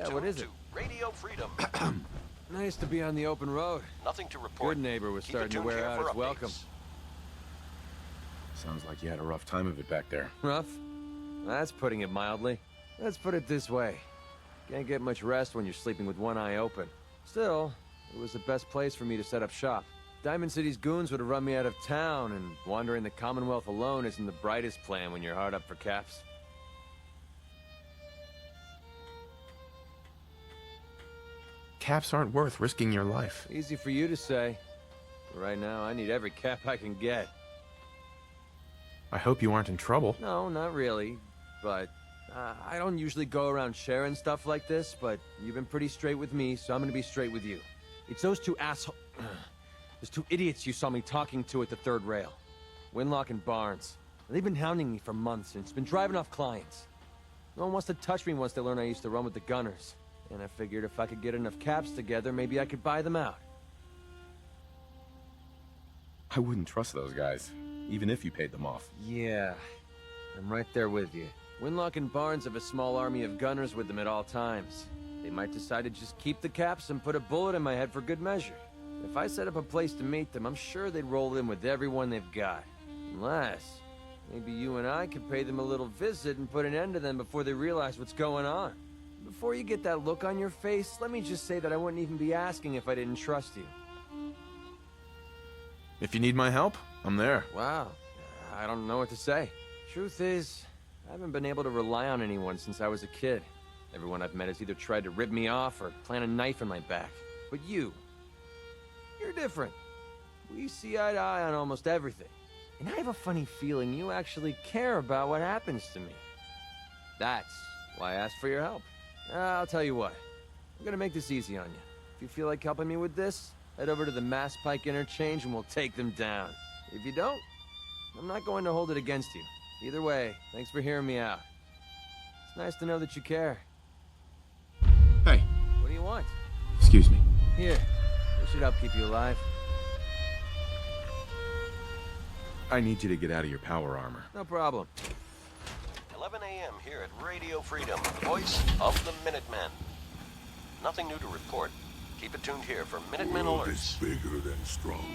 Yeah, what is it? Radio Freedom. Nice to be on the open road. Nothing to report. Good neighbor was Keep starting to wear out his updates. welcome. Sounds like you had a rough time of it back there. Rough? That's putting it mildly. Let's put it this way. Can't get much rest when you're sleeping with one eye open. Still, it was the best place for me to set up shop. Diamond City's goons would have run me out of town, and wandering the Commonwealth alone isn't the brightest plan when you're hard up for caps. Caps aren't worth risking your life. Easy for you to say. But right now, I need every cap I can get. I hope you aren't in trouble. No, not really. But I don't usually go around sharing stuff like this, but you've been pretty straight with me, so I'm gonna be straight with you. It's those two those two idiots you saw me talking to at the third rail. Winlock and Barnes. They've been hounding me for months, and it's been driving off clients. No one wants to touch me once they learn I used to run with the Gunners. And I figured if I could get enough caps together, maybe I could buy them out. I wouldn't trust those guys, even if you paid them off. Yeah, I'm right there with you. Winlock and Barnes have a small army of gunners with them at all times. They might decide to just keep the caps and put a bullet in my head for good measure. If I set up a place to meet them, I'm sure they'd roll in with everyone they've got. Unless, maybe you and I could pay them a little visit and put an end to them before they realize what's going on. Before you get that look on your face, let me just say that I wouldn't even be asking if I didn't trust you. If you need my help, I'm there. Wow, I don't know what to say. Truth is, I haven't been able to rely on anyone since I was a kid. Everyone I've met has either tried to rip me off or plant a knife in my back. But you're different. We see eye to eye on almost everything. And I have a funny feeling you actually care about what happens to me. That's why I asked for your help. I'll tell you what. I'm gonna make this easy on you. If you feel like helping me with this, head over to the Mass Pike interchange and we'll take them down. If you don't, I'm not going to hold it against you. Either way, thanks for hearing me out. It's nice to know that you care. Hey. What do you want? Excuse me. Here. This should help keep you alive. I need you to get out of your power armor. No problem. 11 a.m. here at Radio Freedom, voice of the Minutemen. Nothing new to report. Keep it tuned here for Minutemen World alerts. is bigger than strong.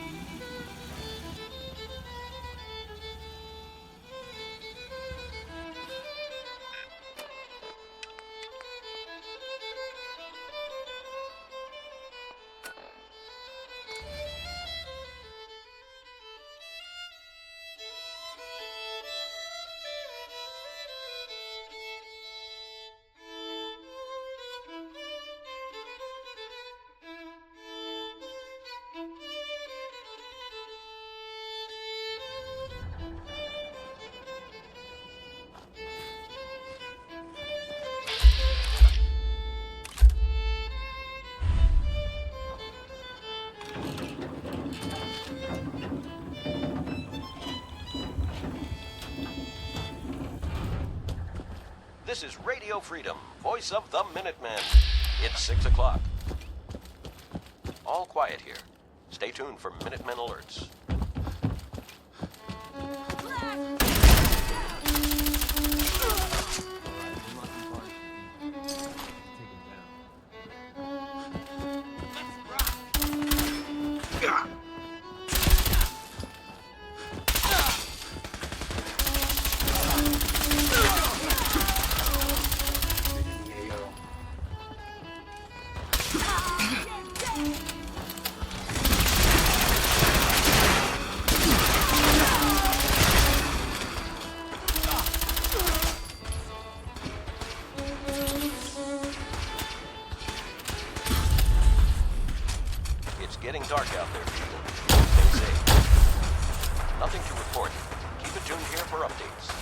This is Radio Freedom, voice of the Minutemen. It's 6 o'clock. All quiet here. Stay tuned for Minutemen alerts. Getting dark out there, people. Stay safe. Nothing to report. Keep it tuned here for updates.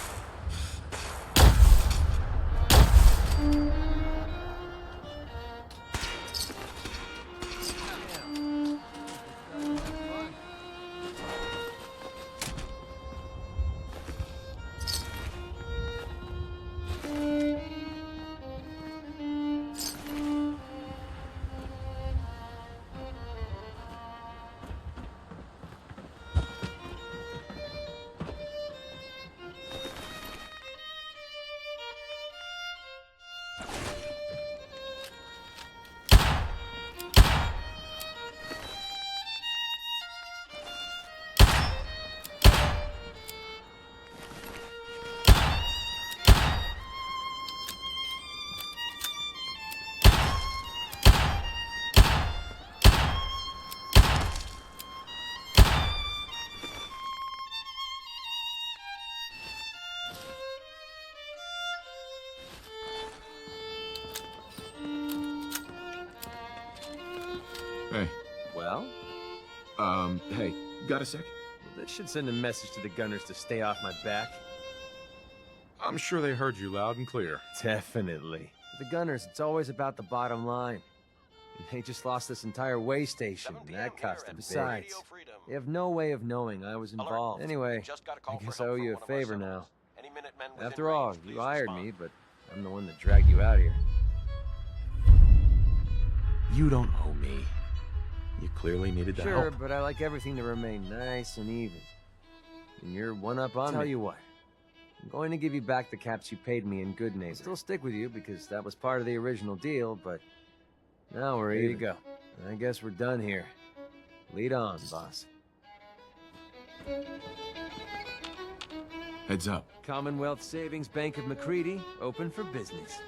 Hey. Well, Hey, got a sec? this should send a message to the gunners to stay off my back. I'm sure they heard you loud and clear. Definitely. The gunners, it's always about the bottom line. They just lost this entire way station, 7 and p.m. that cost here them. at Besides, Radio Freedom. they have no way of knowing I was Alert. involved. Anyway, Just got a I call for guess I help owe from you a one of our favor seminars. now. Any Minutemen within After all, range, you please hired respond. me, but I'm the one that dragged you out here. You don't owe me. You clearly needed the Sure, help. but I like everything to remain nice and even. And you're one up on me. Tell you what, I'm going to give you back the caps you paid me in good name. I'll still stick with you because that was part of the original deal, but now we're even. There you go. I guess we're done here. Lead on, boss. Heads up. Commonwealth Savings Bank of McCready, open for business.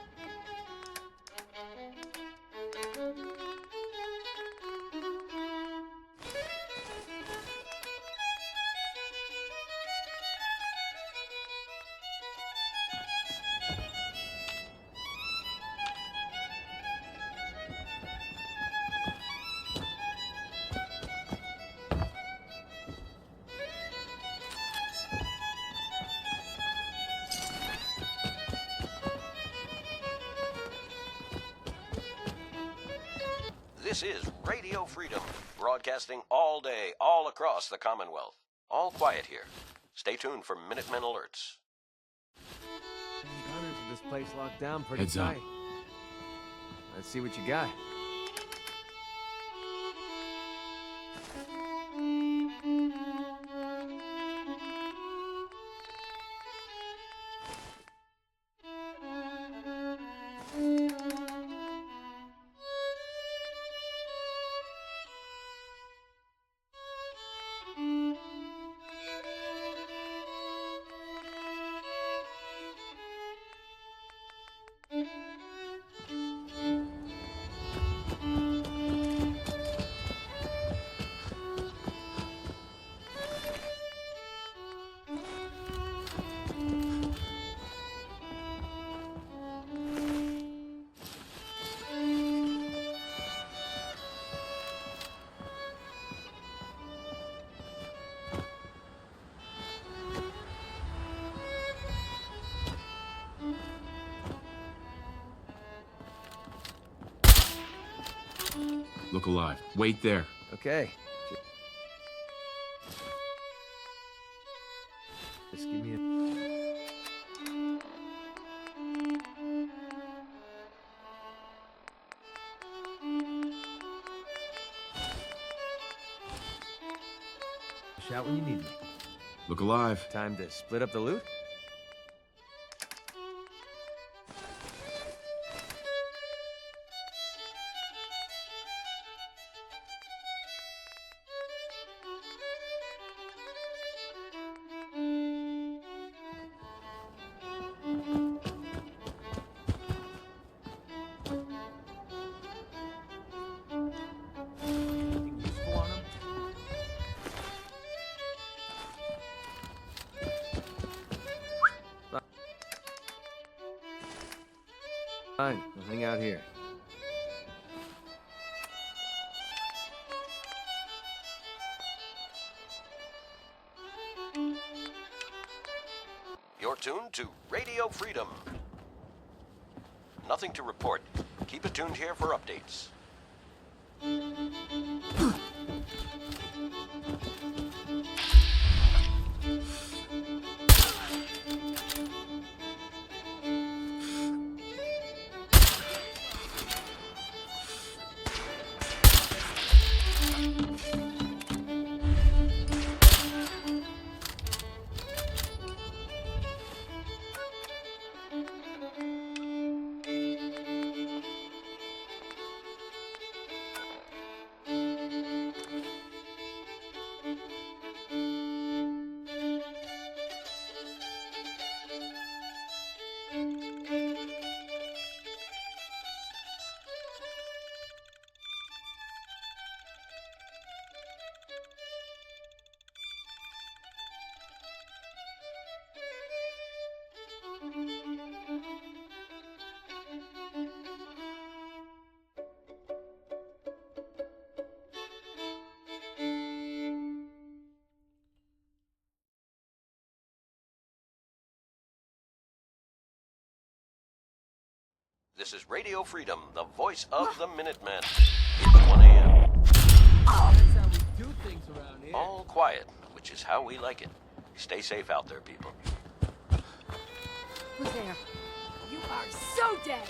This is Radio Freedom, broadcasting all day, all across the Commonwealth. All quiet here. Stay tuned for Minutemen alerts. Gunners with this place locked down pretty Heads up. tight. Let's see what you got. Look alive. Wait there. Okay. Just give me a... Shout when you need me. Look alive. Time to split up the loot? Anything useful on 'em? Fine, I'll hang out here. You're tuned to Radio Freedom. Nothing to report. Keep it tuned here for updates. This is Radio Freedom, the voice of the Minutemen. It's 1 a.m. That's how we do things around here. All quiet, which is how we like it. Stay safe out there, people. Who's there? You are so dead!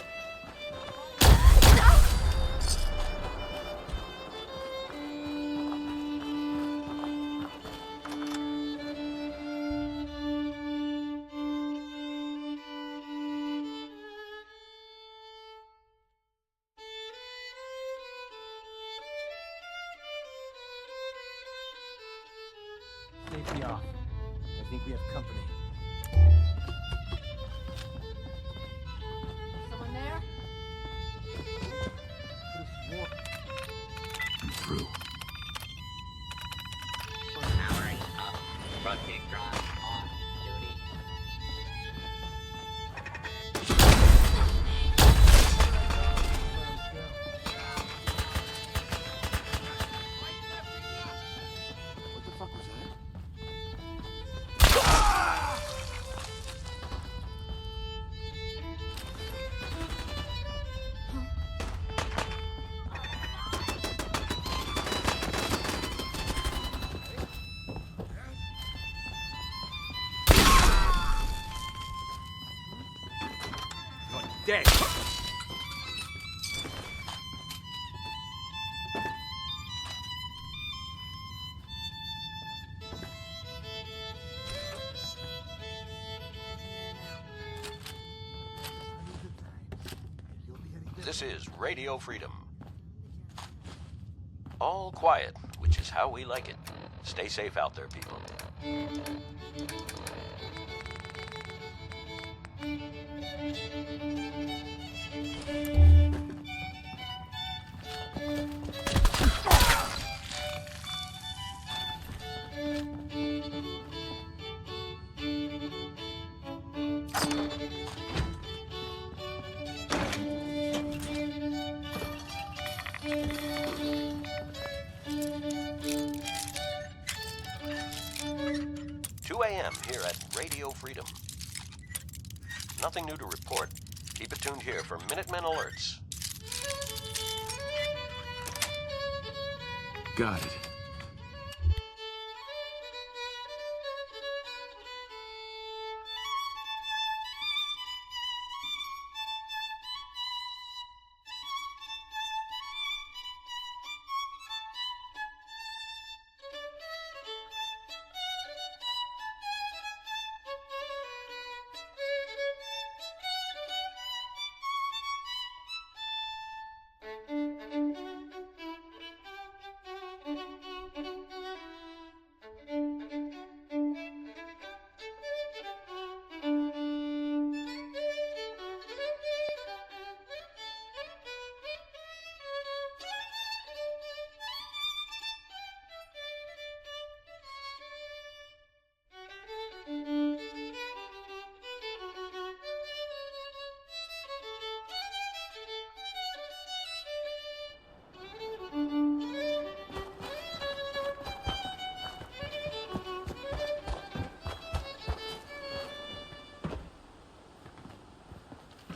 Safety off. I think we have company. Someone there? I'm through. Powering up. Rotate drive on duty. What the fuck was that? Dead. This is Radio Freedom. All quiet, which is how we like it. Stay safe out there, people. 2 a.m. here at Radio Freedom. Nothing new to report. Keep it tuned here for Minutemen alerts. Got it.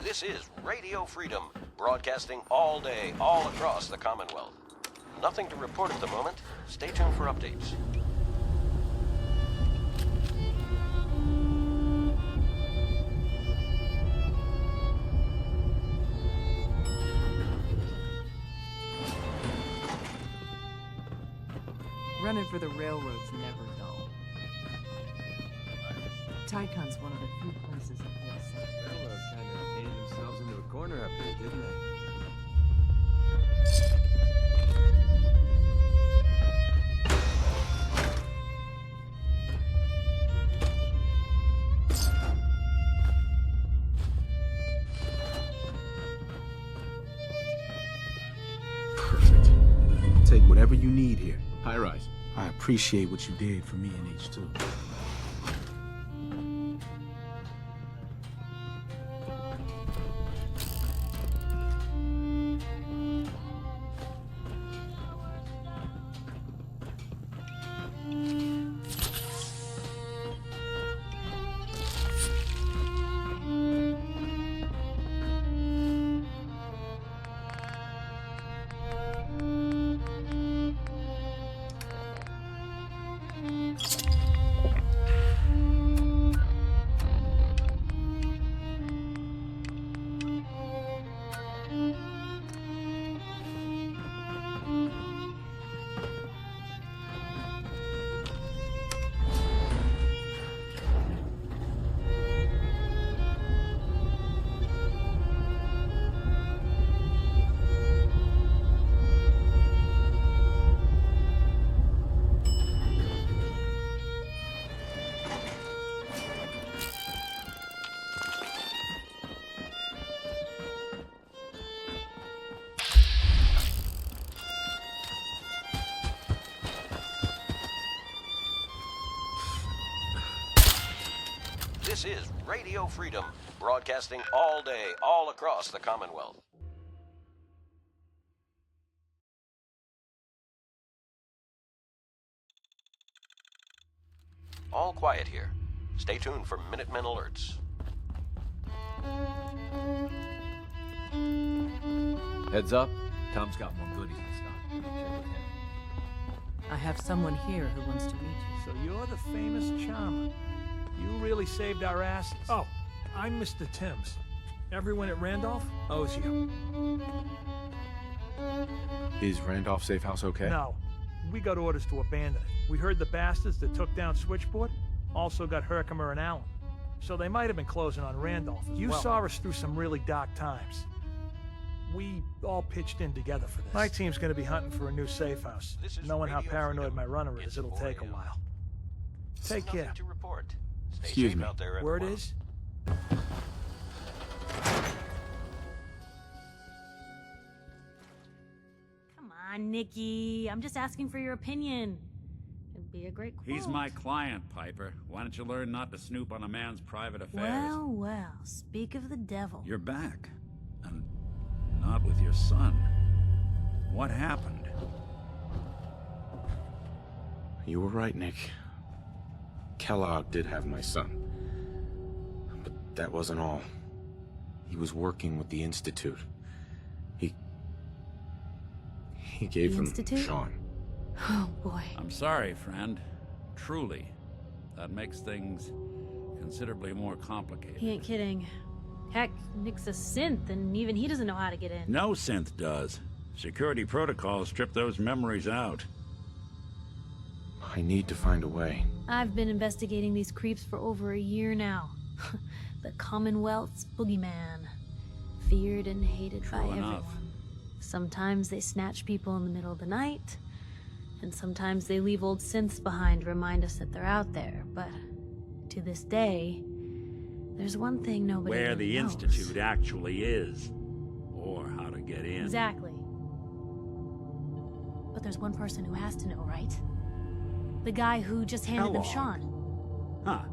This is Radio Freedom, broadcasting all day, all across the Commonwealth. Nothing to report at the moment. Stay tuned for updates. Running for the railroad's never dull. Tycon's one of the few places that feels safe. Railroad kind of painted themselves into a corner up here, didn't they? Perfect. Take whatever you need here. High rise. I appreciate what you did for me in H2. This is Radio Freedom, broadcasting all day, all across the Commonwealth. All quiet here. Stay tuned for Minutemen alerts. Heads up, Tom's got more goodies in stock. Check with him. I have someone here who wants to meet you. So you're the famous charmer. You really saved our asses. Oh, I'm Mr. Timms. Everyone at Randolph owes you. Is Randolph Safe House okay? No, we got orders to abandon it. We heard the bastards that took down Switchboard also got Herkimer and Allen. So they might have been closing on Randolph as well. You saw us through some really dark times. We all pitched in together for this. My team's gonna be hunting for a new safe house. Knowing how paranoid my runner is, it'll take a while. Take care. Nothing to report. Stay Excuse safe me. out there, Word everyone. is, Come on, Nikki. I'm just asking for your opinion. It'd be a great quote. He's my client, Piper. Why don't you learn not to snoop on a man's private affairs? Well, well, speak of the devil. You're back. And not with your son. What happened? You were right, Nick. Kellogg did have my son. But that wasn't all. He was working with the Institute. He gave The them Institute? Sean. Oh, boy. I'm sorry, friend. Truly. That makes things considerably more complicated. He ain't kidding. Heck, Nick's a synth, and even he doesn't know how to get in. No synth does. Security protocols strip those memories out. I need to find a way. I've been investigating these creeps for over a year now. The Commonwealth's boogeyman. Feared and hated by True enough. everyone. Sometimes they snatch people in the middle of the night, and sometimes they leave old synths behind to remind us that they're out there. But to this day, there's one thing nobody Where really the knows. Institute actually is. Or how to get in. Exactly. But there's one person who has to know, right? The guy who just handed them Kellogg. Sean. Huh.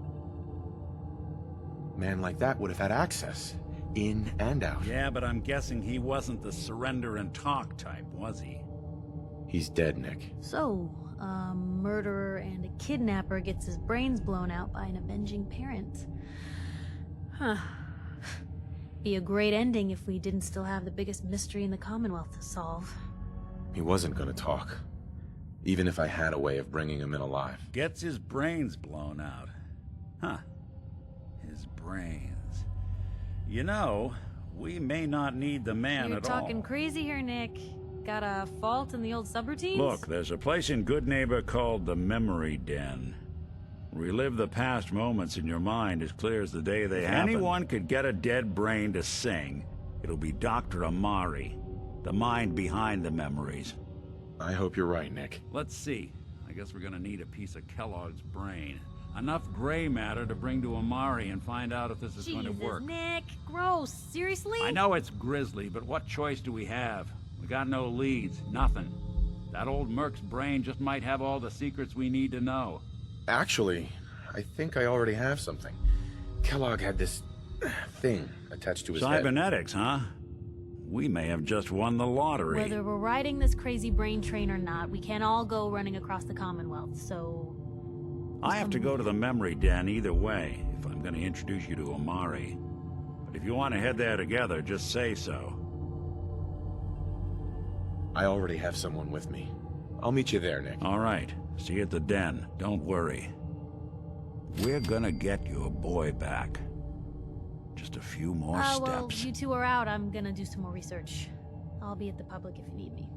Man like that would have had access. In and out. Yeah, but I'm guessing he wasn't the surrender and talk type, was he? He's dead, Nick. So, a murderer and a kidnapper gets his brains blown out by an avenging parent. Huh. Be a great ending if we didn't still have the biggest mystery in the Commonwealth to solve. He wasn't gonna talk. Even if I had a way of bringing him in alive. Gets his brains blown out. Huh. His brains. You know, we may not need the man You're at all. talking crazy here, Nick. Got a fault in the old subroutines? Look, there's a place in Good Neighbor called the Memory Den. Relive the past moments in your mind as clear as the day they happened. If anyone could get a dead brain to sing, it'll be Dr. Amari, the mind behind the memories. I hope you're right, Nick. Let's see. I guess we're gonna need a piece of Kellogg's brain. Enough gray matter to bring to Amari and find out if this is going to Jesus, work. Nick, gross. Seriously? I know it's grisly, but what choice do we have? We got no leads, nothing. That old Merc's brain just might have all the secrets we need to know. Actually, I think I already have something. Kellogg had this thing attached to his head. Cybernetics, huh? We may have just won the lottery. Whether we're riding this crazy brain train or not, we can't all go running across the Commonwealth, so... I have to go to the Memory Den either way, if I'm going to introduce you to Amari. But if you want to head there together, just say so. I already have someone with me. I'll meet you there, Nick. All right. See you at the den. Don't worry. We're gonna get your boy back. Just a few more Well, steps. you two are out. I'm gonna do some more research. I'll be at the public if you need me.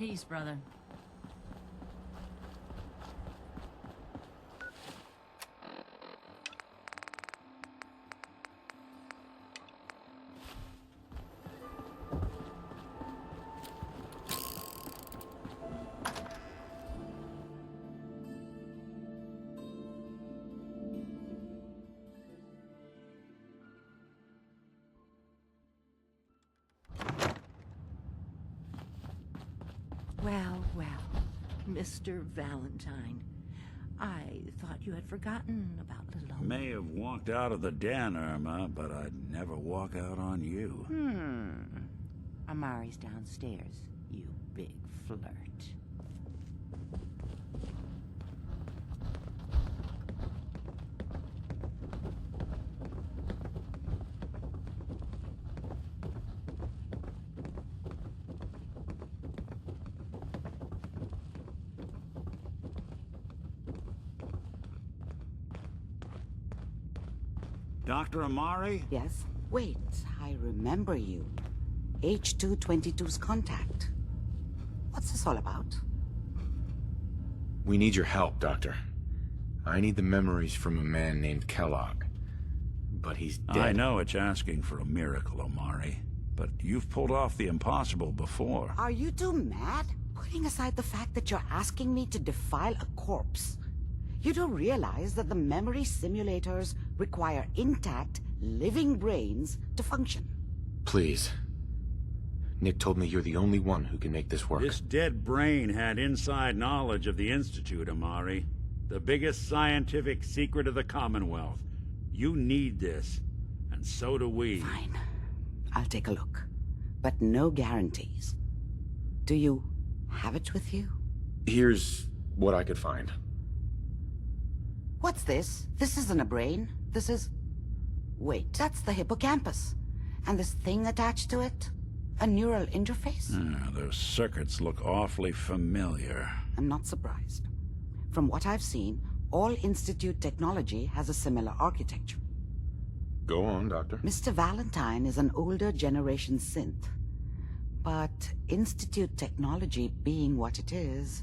Peace, brother. Well, well, Mr. Valentine. I thought you had forgotten about little old... May have walked out of the den, Irma, but I'd never walk out on you. Amari's downstairs, you big flirt. Dr. Amari? Yes? Wait, I remember you. H222's contact. What's this all about? We need your help, Doctor. I need the memories from a man named Kellogg. But he's dead. I know it's asking for a miracle, Amari. But you've pulled off the impossible before. Are you two mad? Putting aside the fact that you're asking me to defile a corpse, you do realize that the memory simulators require intact, living brains to function. Please. Nick told me you're the only one who can make this work. This dead brain had inside knowledge of the Institute, Amari. The biggest scientific secret of the Commonwealth. You need this, and so do we. Fine. I'll take a look. But no guarantees. Do you have it with you? Here's what I could find. What's this? This isn't a brain. This is... Wait, that's the hippocampus. And this thing attached to it? A neural interface? Those circuits look awfully familiar. I'm not surprised. From what I've seen, all Institute technology has a similar architecture. Go on, Doctor. Mr. Valentine is an older generation synth. But Institute technology being what it is,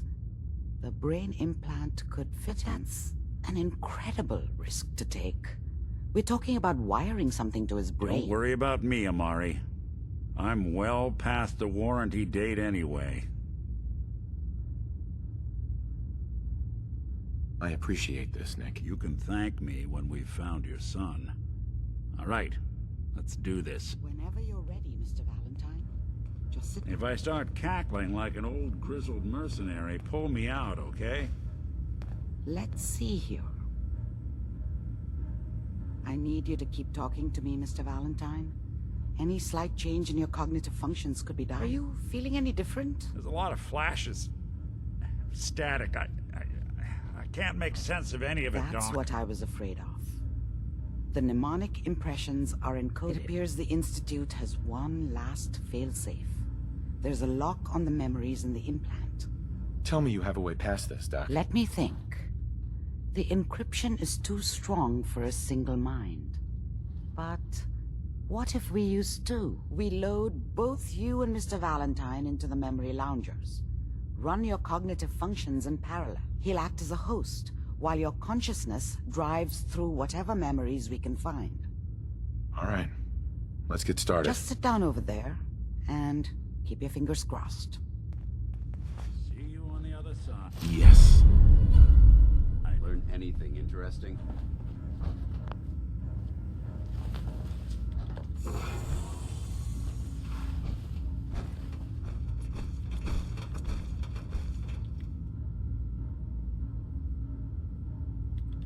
the brain implant could fit. That's an incredible risk to take. We're talking about wiring something to his brain. Don't worry about me, Amari. I'm well past the warranty date anyway. I appreciate this, Nick. You can thank me when we've found your son. All right, let's do this. Whenever you're ready, Mr. Valentine. Just sit. If I start cackling like an old grizzled mercenary, pull me out, okay? Let's see here. I need you to keep talking to me, Mr. Valentine. Any slight change in your cognitive functions could be dire. Are you feeling any different? There's a lot of flashes. Static. I can't make sense of any of it, Doc. That's what I was afraid of. The mnemonic impressions are encoded. It appears the Institute has one last failsafe. There's a lock on the memories in the implant. Tell me you have a way past this, Doc. Let me think. The encryption is too strong for a single mind. But what if we use two? We load both you and Mr. Valentine into the memory loungers. Run your cognitive functions in parallel. He'll act as a host, while your consciousness drives through whatever memories we can find. All right. Let's get started. Just sit down over there, and keep your fingers crossed. See you on the other side. Yes. Learn anything interesting?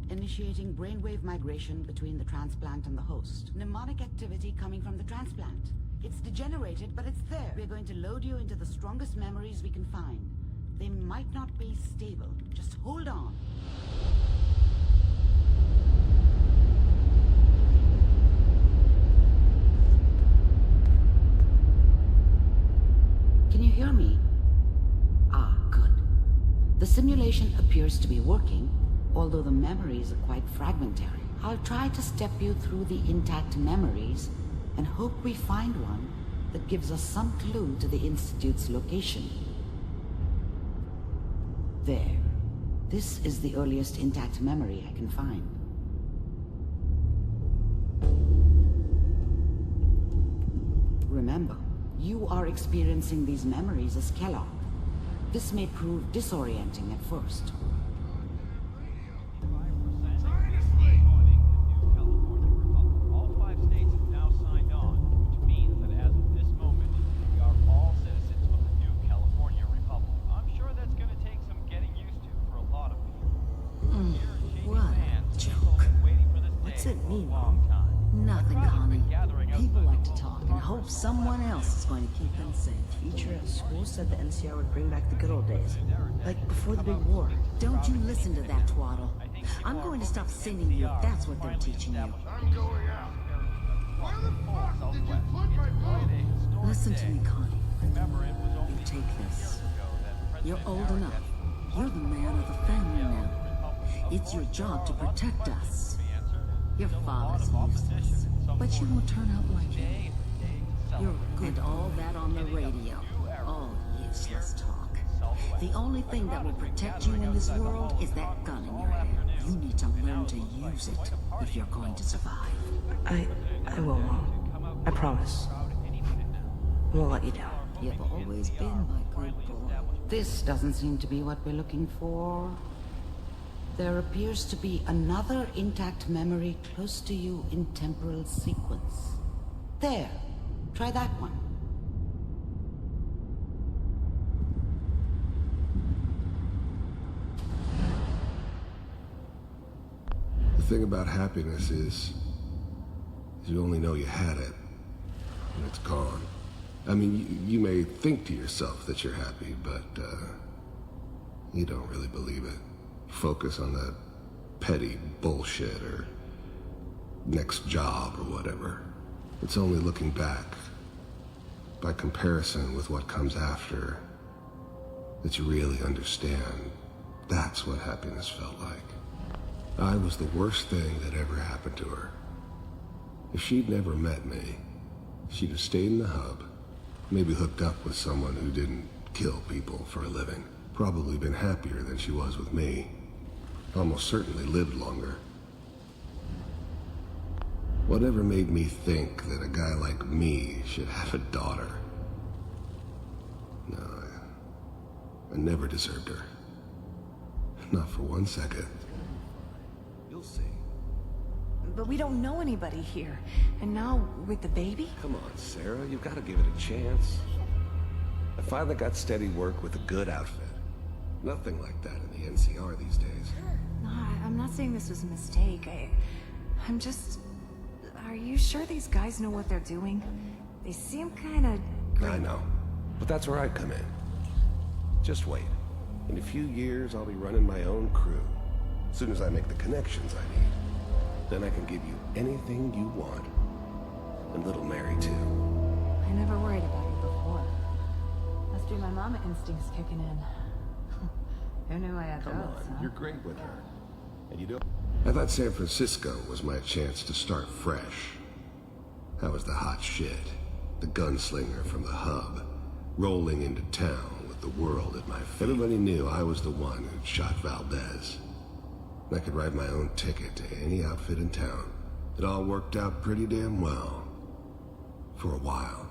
Initiating brainwave migration between the transplant and the host. Mnemonic activity coming from the transplant. It's degenerated, but it's there. We're going to load you into the strongest memories we can find. They might not be stable. Just hold on. Can you hear me? Ah, good. The simulation appears to be working, although the memories are quite fragmentary. I'll try to step you through the intact memories and hope we find one that gives us some clue to the Institute's location. There. This is the earliest intact memory I can find. Remember, you are experiencing these memories as Kellogg. This may prove disorienting at first. Someone else is going to keep them safe. Teacher at school said the NCR would bring back the good old days. Like before the big war. Don't you listen to that twaddle. I'm going to stop sending you if that's what they're teaching you. I'm going out. Where the fuck did you put my book? Listen to me, Connie. You take this. You're old enough. You're the man of the family now. It's your job to protect us. Your father's useless, but you won't turn out like him. You're good. And all that on the radio. All useless talk. The only thing that will protect you in this world is that gun in your hand. You need to learn to use it if you're going to survive. I will, Mom. I promise. I won't let you down. You've always been my good boy. This doesn't seem to be what we're looking for. There appears to be another intact memory close to you in temporal sequence. There. Try that one. The thing about happiness is you only know you had it, and it's gone. I mean, you may think to yourself that you're happy, but you don't really believe it. Focus on that petty bullshit or next job or whatever. It's only looking back, by comparison with what comes after, that you really understand. That's what happiness felt like. I was the worst thing that ever happened to her. If she'd never met me, she'd have stayed in the hub, maybe hooked up with someone who didn't kill people for a living. Probably been happier than she was with me. Almost certainly lived longer. Whatever made me think that a guy like me should have a daughter? No, I never deserved her. Not for 1 second. You'll see. But we don't know anybody here. And now, with the baby? Come on, Sarah, you've got to give it a chance. I finally got steady work with a good outfit. Nothing like that in the NCR these days. No, I'm not saying this was a mistake. I'm just... Are you sure these guys know what they're doing? They seem kinda... I know. But that's where I come in. Just wait. In a few years, I'll be running my own crew. As soon as I make the connections I need. Then I can give you anything you want. And little Mary, too. I never worried about you before. Must be my mama instincts kicking in. Who knew I had Come those, on, huh? you're great with her. And you don't... I thought San Francisco was my chance to start fresh. I was the hot shit. The gunslinger from the hub. Rolling into town with the world at my feet. Everybody knew I was the one who'd shot Valdez. I could write my own ticket to any outfit in town. It all worked out pretty damn well. For a while.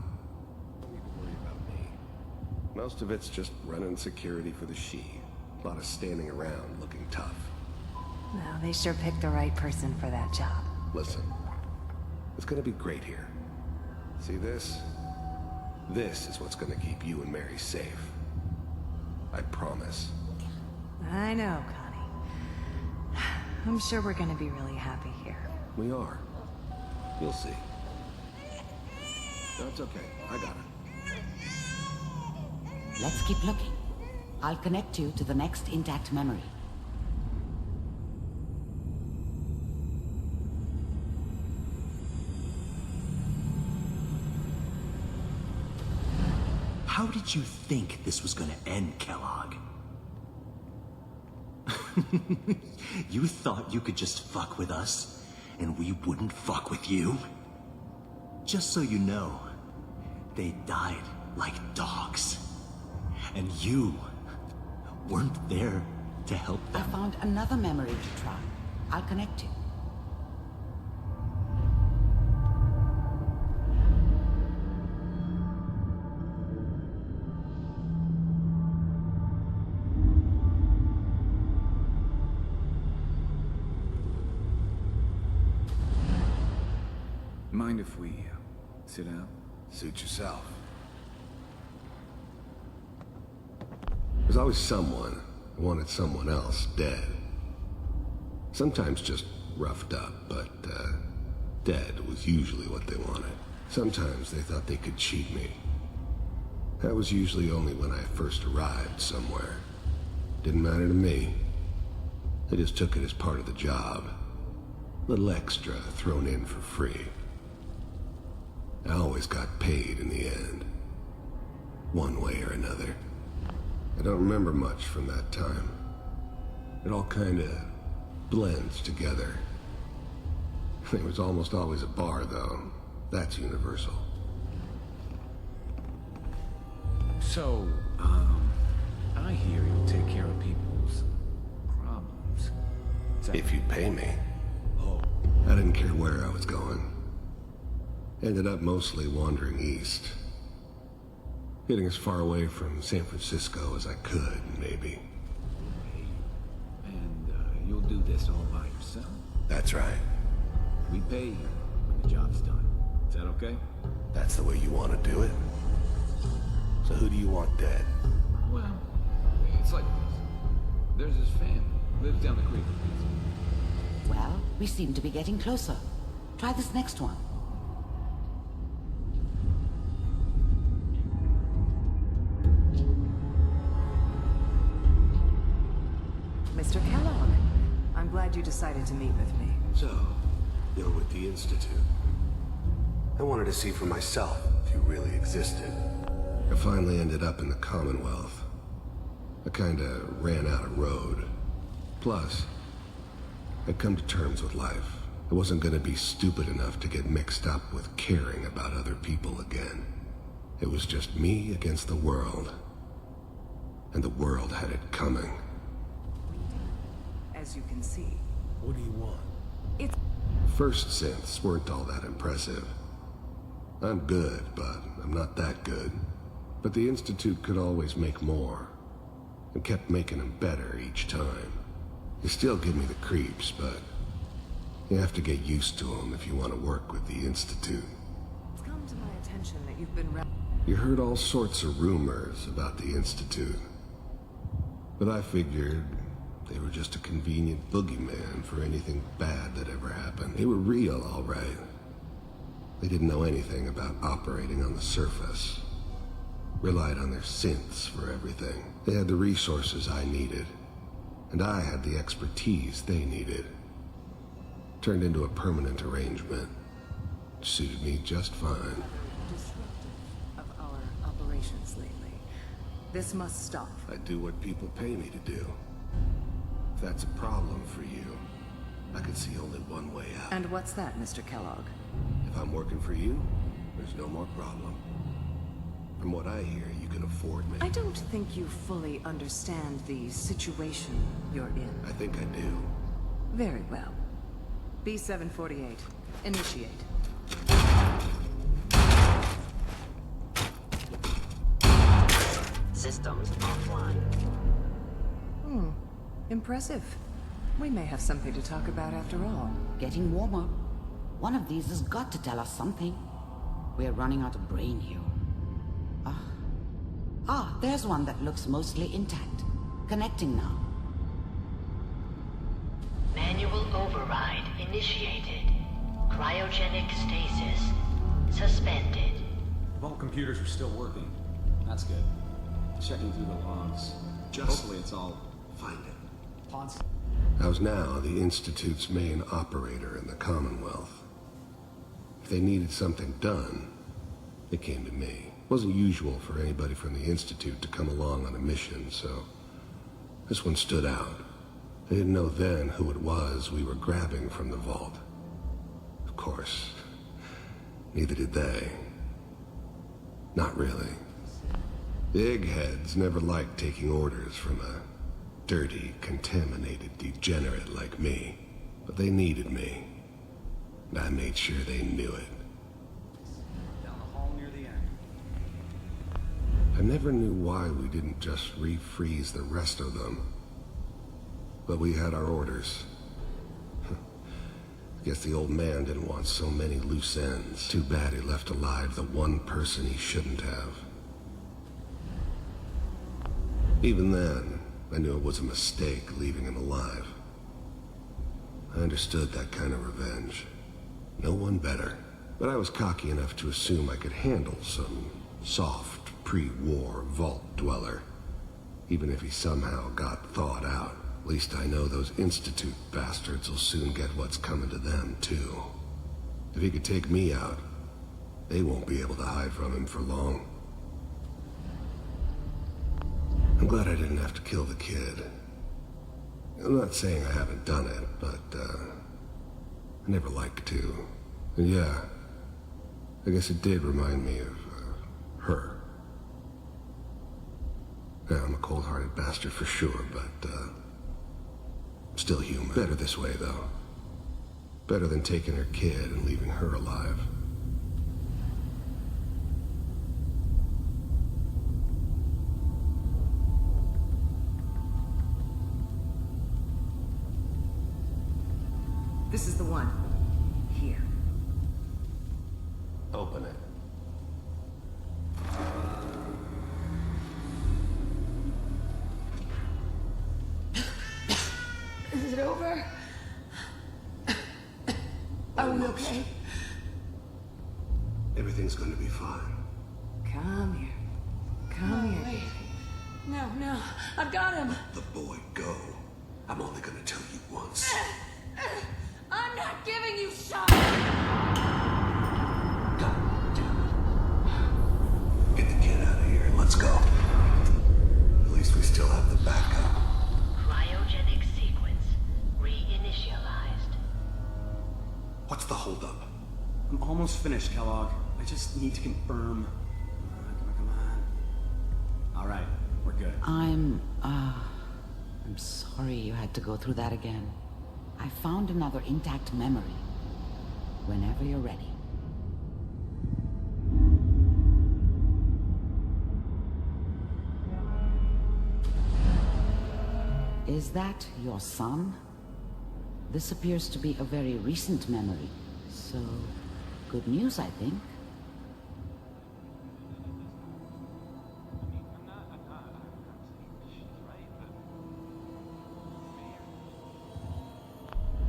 Don't need to worry about me. Most of it's just running security for the she. A lot of standing around looking tough. Well, they sure picked the right person for that job. Listen, it's gonna be great here. See this? This is what's gonna keep you and Mary safe. I promise. I know, Connie. I'm sure we're gonna be really happy here. We are. You'll see. That's okay. I got it. Let's keep looking. I'll connect you to the next intact memory. How did you think this was gonna end, Kellogg? You thought you could just fuck with us, and we wouldn't fuck with you? Just so you know, they died like dogs. And you weren't there to help I them. found another memory to try. I'll connect you. Mind if we sit down? Suit yourself. There's always someone who wanted someone else dead. Sometimes just roughed up, but dead was usually what they wanted. Sometimes they thought they could cheat me. That was usually only when I first arrived somewhere. Didn't matter to me. They just took it as part of the job. Little extra thrown in for free. I always got paid in the end. One way or another. I don't remember much from that time. It all kinda blends together. There was almost always a bar, though. That's universal. So, I hear you take care of people's problems. If you pay me. I didn't care where I was going. Ended up mostly wandering east. Getting as far away from San Francisco as I could, maybe. And you'll do this all by yourself? That's right. We pay you when the job's done. Is that okay? That's the way you want to do it? So who do you want dead? Well, it's like this. There's his family. Lives down the creek. Well, we seem to be getting closer. Try this next one. Mr. Kellogg, I'm glad you decided to meet with me. So, you're with the Institute. I wanted to see for myself if you really existed. I finally ended up in the Commonwealth. I kinda ran out of road. Plus, I'd come to terms with life. I wasn't gonna be stupid enough to get mixed up with caring about other people again. It was just me against the world. And the world had it coming. As you can see. What do you want? It's... First synths weren't all that impressive. I'm good, but I'm not that good. But the Institute could always make more, and kept making them better each time. They still give me the creeps, but you have to get used to them if you want to work with the Institute. It's come to my attention that you've been... You heard all sorts of rumors about the Institute. But I figured they were just a convenient boogeyman for anything bad that ever happened. They were real, all right. They didn't know anything about operating on the surface. Relied on their synths for everything. They had the resources I needed. And I had the expertise they needed. Turned into a permanent arrangement. Suited me just fine. Disruptive of our operations lately. This must stop. I do what people pay me to do. If that's a problem for you, I can see only one way out. And what's that, Mr. Kellogg? If I'm working for you, there's no more problem. From what I hear, you can afford me. I don't think you fully understand the situation you're in. I think I do. Very well. B-748. Initiate. Systems offline. Impressive. We may have something to talk about after all. Getting warmer. One of these has got to tell us something. We're running out of brain here. There's one that looks mostly intact. Connecting now. Manual override initiated. Cryogenic stasis suspended. Vault computers are still working. That's good. Checking through the logs. Hopefully it's all... Find it. I was now the Institute's main operator in the Commonwealth. If they needed something done, they came to me. It wasn't usual for anybody from the Institute to come along on a mission, so this one stood out. They didn't know then who it was we were grabbing from the vault. Of course, neither did they. Not really. The eggheads never liked taking orders from a dirty, contaminated degenerate like me. But they needed me. And I made sure they knew it. Down the hall near the end. I never knew why we didn't just refreeze the rest of them. But we had our orders. Guess the old man didn't want so many loose ends. Too bad he left alive the one person he shouldn't have. Even then, I knew it was a mistake leaving him alive. I understood that kind of revenge. No one better. But I was cocky enough to assume I could handle some soft, pre-war vault dweller. Even if he somehow got thawed out. At least I know those Institute bastards will soon get what's coming to them, too. If he could take me out, they won't be able to hide from him for long. I'm glad I didn't have to kill the kid. I'm not saying I haven't done it, but, I never liked to. And yeah, I guess it did remind me of, her. Yeah, I'm a cold-hearted bastard for sure, but, still human. Better this way, though. Better than taking her kid and leaving her alive. This is the one. Here. Open it. Is it over? Are we okay? Everything's gonna be fine. Come here. Come here. Wait. No. I've got him. Let the boy go. I'm only gonna tell you once. I'm not giving you shot. God damn it. Get the kid out of here and let's go. At least we still have the backup. Cryogenic sequence reinitialized. What's the holdup? I'm almost finished, Kellogg. I just need to confirm. Come on. All right, we're good. I'm sorry you had to go through that again. I found another intact memory. Whenever you're ready. Is that your son? This appears to be a very recent memory. So, good news, I think.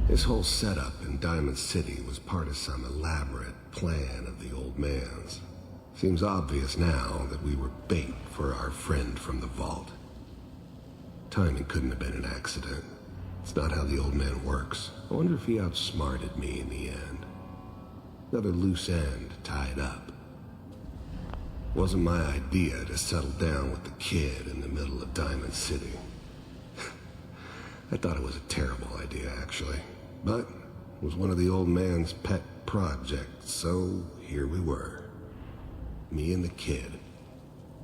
This whole setup in Diamond City was part of some elaborate plan of the old man's. Seems obvious now that we were bait for our friend from the vault. Timing couldn't have been an accident. It's not how the old man works. I wonder if he outsmarted me in the end. Another loose end tied up. It wasn't my idea to settle down with the kid in the middle of Diamond City. I thought it was a terrible idea, actually. But it was one of the old man's pet projects, so here we were. Me and the kid.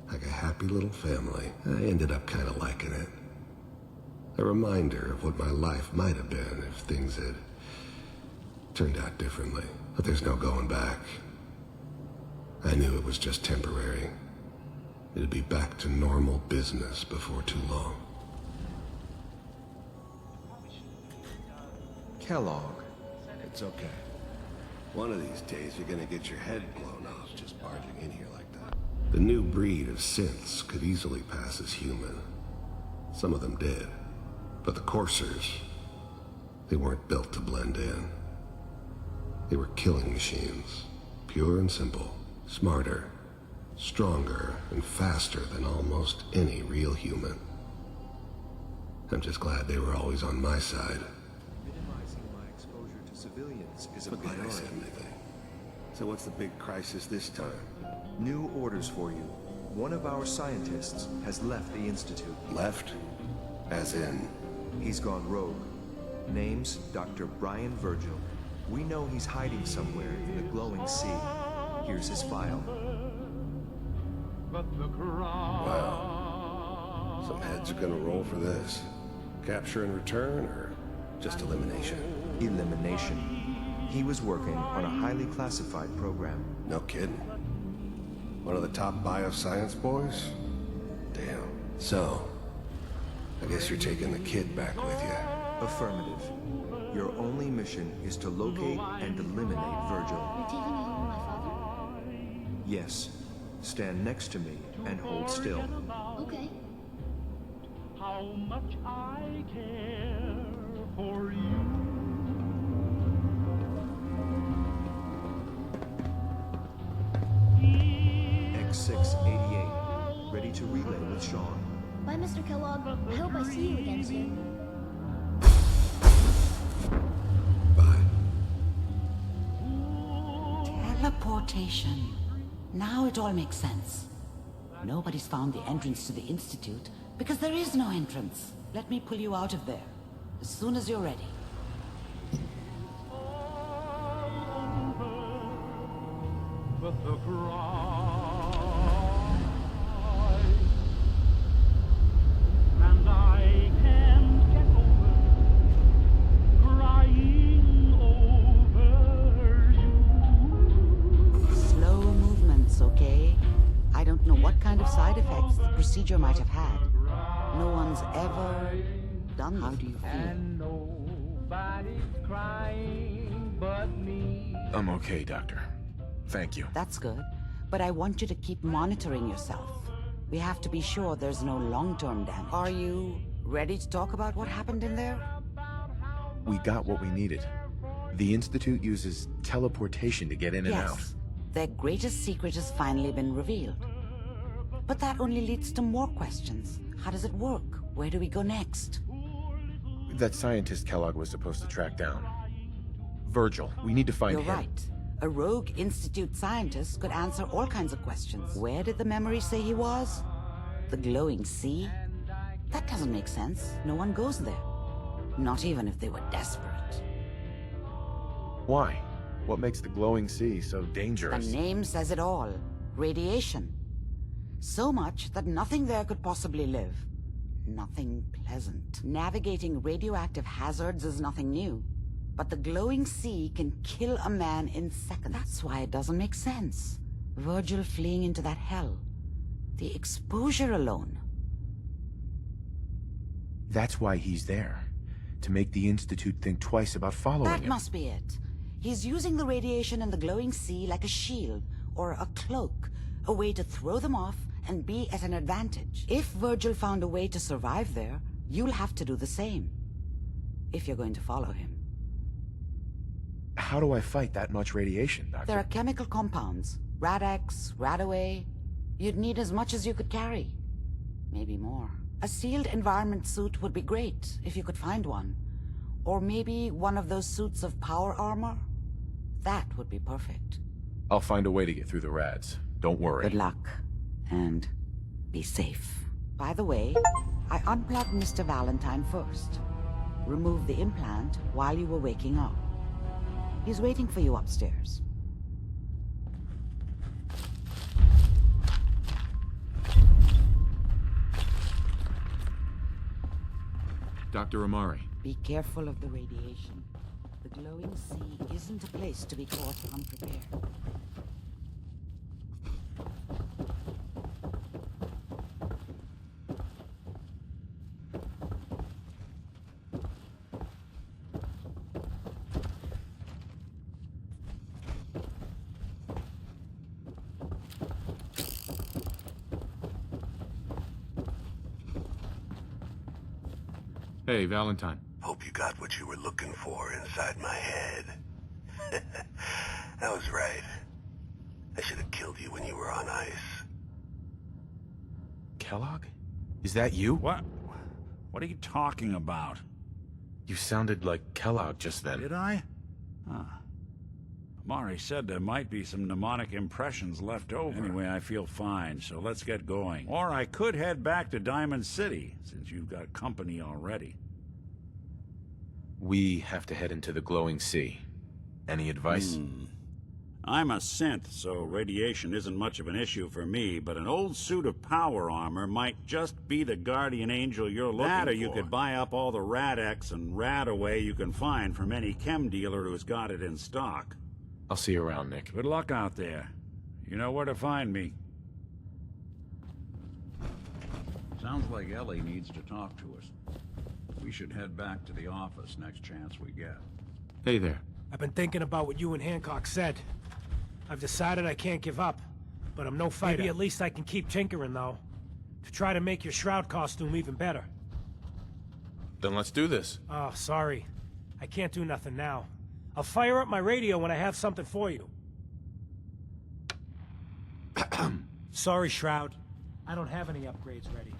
Like a happy little family. I ended up kind of liking it. A reminder of what my life might have been if things had turned out differently. But there's no going back. I knew it was just temporary. It'd be back to normal business before too long. Kellogg. It's okay. One of these days you're gonna get your head blown off just barging in here like that. The new breed of synths could easily pass as human. Some of them did. But the coursers, they weren't built to blend in. They were killing machines. Pure and simple. Smarter, stronger, and faster than almost any real human. I'm just glad they were always on my side. Minimizing my exposure to civilians is a Forget I priority. said anything. So what's the big crisis this time? New orders for you. One of our scientists has left the Institute. Left? As in? He's gone rogue. Name's Dr. Brian Virgil. We know he's hiding somewhere in the glowing sea. Here's his file. Wow. Some heads are gonna roll for this. Capture and return, or just elimination? Elimination. He was working on a highly classified program. No kidding. One of the top bioscience boys? Damn. So, I guess you're taking the kid back with you. Affirmative. Your only mission is to locate and eliminate Virgil. You're taking me home, my father? Yes. Stand next to me and hold still. Okay. How much I care for you. X688. Ready to relay with Sean. Bye, Mr. Kellogg. I hope I see you again soon. Teleportation. Now it all makes sense. Nobody's found the entrance to the Institute because there is no entrance. Let me pull you out of there as soon as you're ready. But the cry, and I can't get over crying over you. Slow movements, okay? I don't know what kind of side effects the procedure might have had. No one's ever done. How do you feel? And nobody's crying but me. I'm okay, Doctor. Thank you. That's good, but I want you to keep monitoring yourself. We have to be sure there's no long-term damage. Are you ready to talk about what happened in there? We got what we needed. The Institute uses teleportation to get in and out. Yes. Their greatest secret has finally been revealed. But that only leads to more questions. How does it work? Where do we go next? That scientist Kellogg was supposed to track down. Virgil, we need to find him. You're right. A rogue Institute scientist could answer all kinds of questions. Where did the memory say he was? The glowing sea? That doesn't make sense. No one goes there. Not even if they were desperate. Why? What makes the glowing sea so dangerous? The name says it all. Radiation. So much that nothing there could possibly live. Nothing pleasant. Navigating radioactive hazards is nothing new. But the glowing sea can kill a man in seconds. That's why it doesn't make sense. Virgil fleeing into that hell. The exposure alone. That's why he's there. To make the Institute think twice about following him. That must be it. He's using the radiation in the glowing sea like a shield or a cloak. A way to throw them off and be at an advantage. If Virgil found a way to survive there, you'll have to do the same. If you're going to follow him. How do I fight that much radiation, Doctor? There are chemical compounds. Rad-X, Radaway. You'd need as much as you could carry. Maybe more. A sealed environment suit would be great, if you could find one. Or maybe one of those suits of power armor? That would be perfect. I'll find a way to get through the rads. Don't worry. Good luck. And be safe. By the way, I unplugged Mr. Valentine first. Removed the implant while you were waking up. He's waiting for you upstairs. Dr. Amari. Be careful of the radiation. The glowing sea isn't a place to be caught unprepared. Hey, Valentine. Hope you got what you were looking for inside my head. I was right. I should have killed you when you were on ice. Kellogg? Is that you? What? What are you talking about? You sounded like Kellogg just then. Did I? Huh. Amari said there might be some mnemonic impressions left over. Anyway, I feel fine, so let's get going. Or I could head back to Diamond City, since you've got company already. We have to head into the glowing sea. Any advice? I'm a synth, so radiation isn't much of an issue for me, but an old suit of power armor might just be the guardian angel you're looking for. That, or you could buy up all the Rad-X and Rad-Away you can find from any chem dealer who's got it in stock. I'll see you around, Nick. Good luck out there. You know where to find me. Sounds like Ellie needs to talk to us. We should head back to the office next chance we get. Hey there. I've been thinking about what you and Hancock said. I've decided I can't give up, but I'm no fighter. Maybe at least I can keep tinkering, though, to try to make your Shroud costume even better. Then let's do this. Oh, sorry. I can't do nothing now. I'll fire up my radio when I have something for you. Sorry, Shroud. I don't have any upgrades ready.